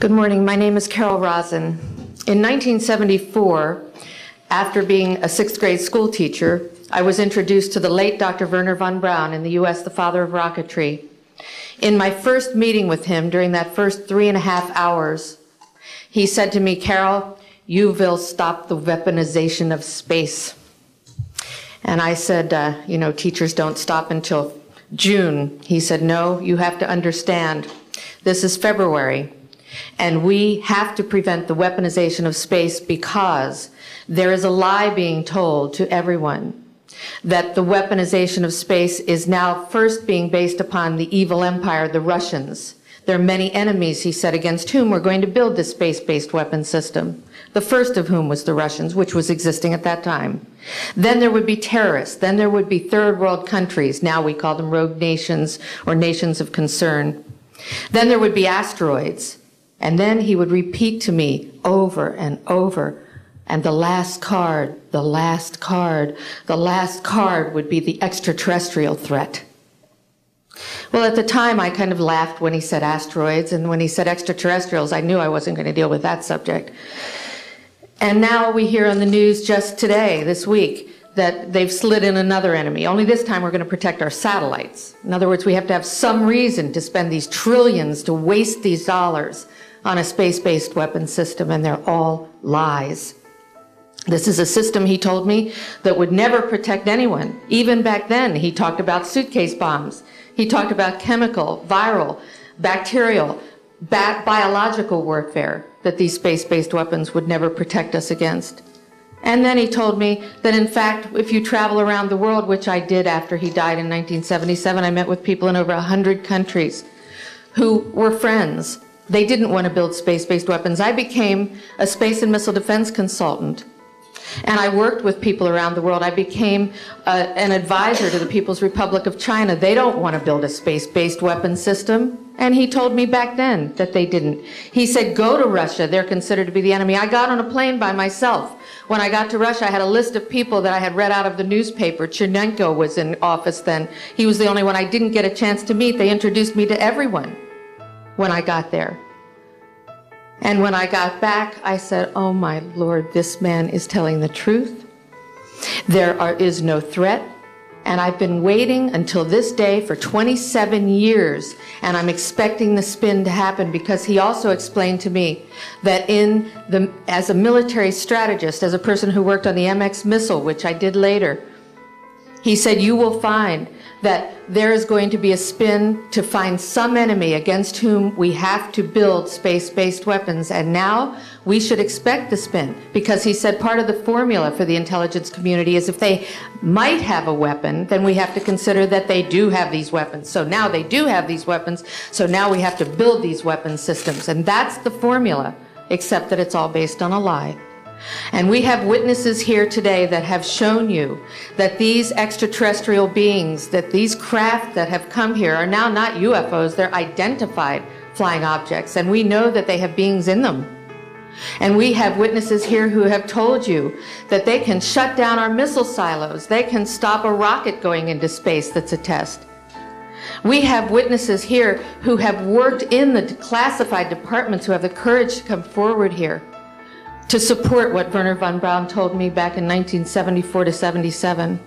Good morning. My name is Carol Rosen. In 1974, after being a sixth grade school teacher, I was introduced to the late Dr. Wernher von Braun, in the U.S., the father of rocketry. In my first meeting with him, during that first 3.5 hours, he said to me, "Carol, you will stop the weaponization of space." And I said, teachers don't stop until June. He said, "No, you have to understand. This is February, and we have to prevent the weaponization of space because there is a lie being told to everyone that the weaponization of space is now first being based upon the evil empire, the Russians. There are many enemies," he said, "against whom we're going to build this space-based weapon system. The first of whom was the Russians, which was existing at that time. Then there would be terrorists. Then there would be third world countries. Now we call them rogue nations or nations of concern. Then there would be asteroids." And then he would repeat to me over and over, "And the last card, the last card, the last card would be the extraterrestrial threat." Well, at the time, I kind of laughed when he said asteroids, and when he said extraterrestrials, I knew I wasn't going to deal with that subject. And now we hear on the news just today, this week, that they've slid in another enemy. Only this time we're going to protect our satellites. In other words, we have to have some reason to spend these trillions, to waste these dollars on a space-based weapon system, and they're all lies. This is a system, he told me, that would never protect anyone. Even back then, he talked about suitcase bombs. He talked about chemical, viral, bacterial, biological warfare, that these space-based weapons would never protect us against. And then he told me that, in fact, if you travel around the world, which I did after he died in 1977, I met with people in over 100 countries who were friends. They didn't want to build space-based weapons. I became a space and missile defense consultant, and I worked with people around the world. I became an advisor to the People's Republic of China. They don't want to build a space-based weapon system. And he told me back then that they didn't. He said, "Go to Russia. They're considered to be the enemy." I got on a plane by myself. When I got to Russia, I had a list of people that I had read out of the newspaper. Chernenko was in office then. He was the only one I didn't get a chance to meet. They introduced me to everyone when I got there. And when I got back, I said, "Oh my Lord, this man is telling the truth. There is no threat." And I've been waiting until this day for 27 years, and I'm expecting the spin to happen, because he also explained to me that as a military strategist, as a person who worked on the MX missile, which I did later, he said, "You will find that there is going to be a spin to find some enemy against whom we have to build space-based weapons." And now we should expect the spin, because he said part of the formula for the intelligence community is if they might have a weapon, then we have to consider that they do have these weapons. So now they do have these weapons, so now we have to build these weapon systems. And that's the formula, except that it's all based on a lie. And we have witnesses here today that have shown you that these extraterrestrial beings, that these craft that have come here are now not UFOs, they're identified flying objects, and we know that they have beings in them. And we have witnesses here who have told you that they can shut down our missile silos, they can stop a rocket going into space that's a test. We have witnesses here who have worked in the classified departments, who have the courage to come forward here to support what Wernher von Braun told me back in 1974 to 77.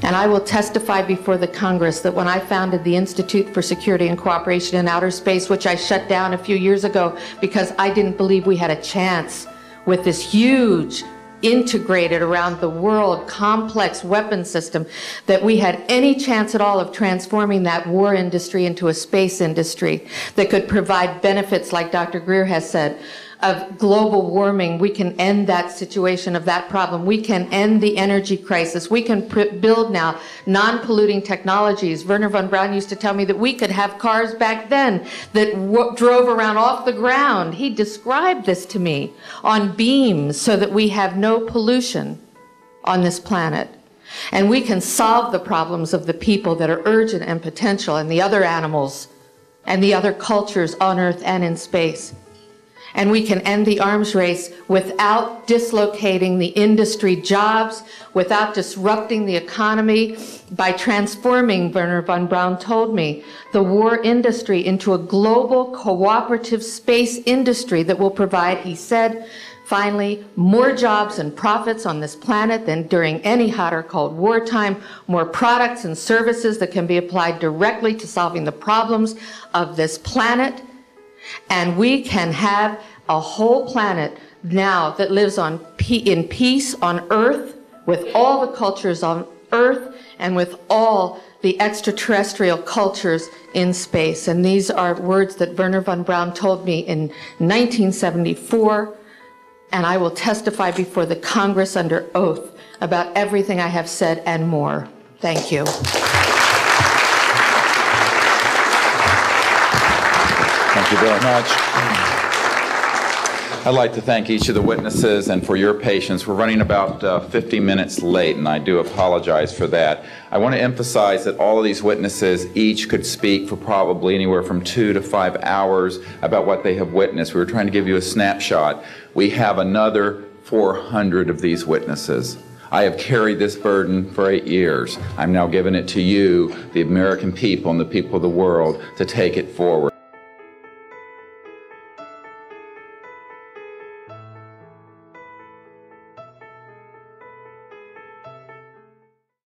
And I will testify before the Congress that when I founded the Institute for Security and Cooperation in Outer Space, which I shut down a few years ago because I didn't believe we had a chance with this huge, integrated around the world, complex weapon system, that we had any chance at all of transforming that war industry into a space industry that could provide benefits, like Dr. Greer has said, of global warming. We can end that situation of that problem. We can end the energy crisis. We can build now non-polluting technologies. Wernher von Braun used to tell me that we could have cars back then that drove around off the ground. He described this to me on beams so that we have no pollution on this planet. And we can solve the problems of the people that are urgent and potential, and the other animals and the other cultures on Earth and in space. And we can end the arms race without dislocating the industry jobs, without disrupting the economy, by transforming, Wernher von Braun told me, the war industry into a global cooperative space industry that will provide, he said, finally, more jobs and profits on this planet than during any hot or cold wartime, more products and services that can be applied directly to solving the problems of this planet. And we can have a whole planet now that lives in peace on Earth, with all the cultures on Earth, and with all the extraterrestrial cultures in space. And these are words that Wernher von Braun told me in 1974, and I will testify before the Congress under oath about everything I have said and more. Thank you. Thank you very much. I'd like to thank each of the witnesses and for your patience. We're running about 50 minutes late, and I do apologize for that. I want to emphasize that all of these witnesses each could speak for probably anywhere from 2 to 5 hours about what they have witnessed. We were trying to give you a snapshot. We have another 400 of these witnesses. I have carried this burden for 8 years. I'm now giving it to you, the American people and the people of the world, to take it forward.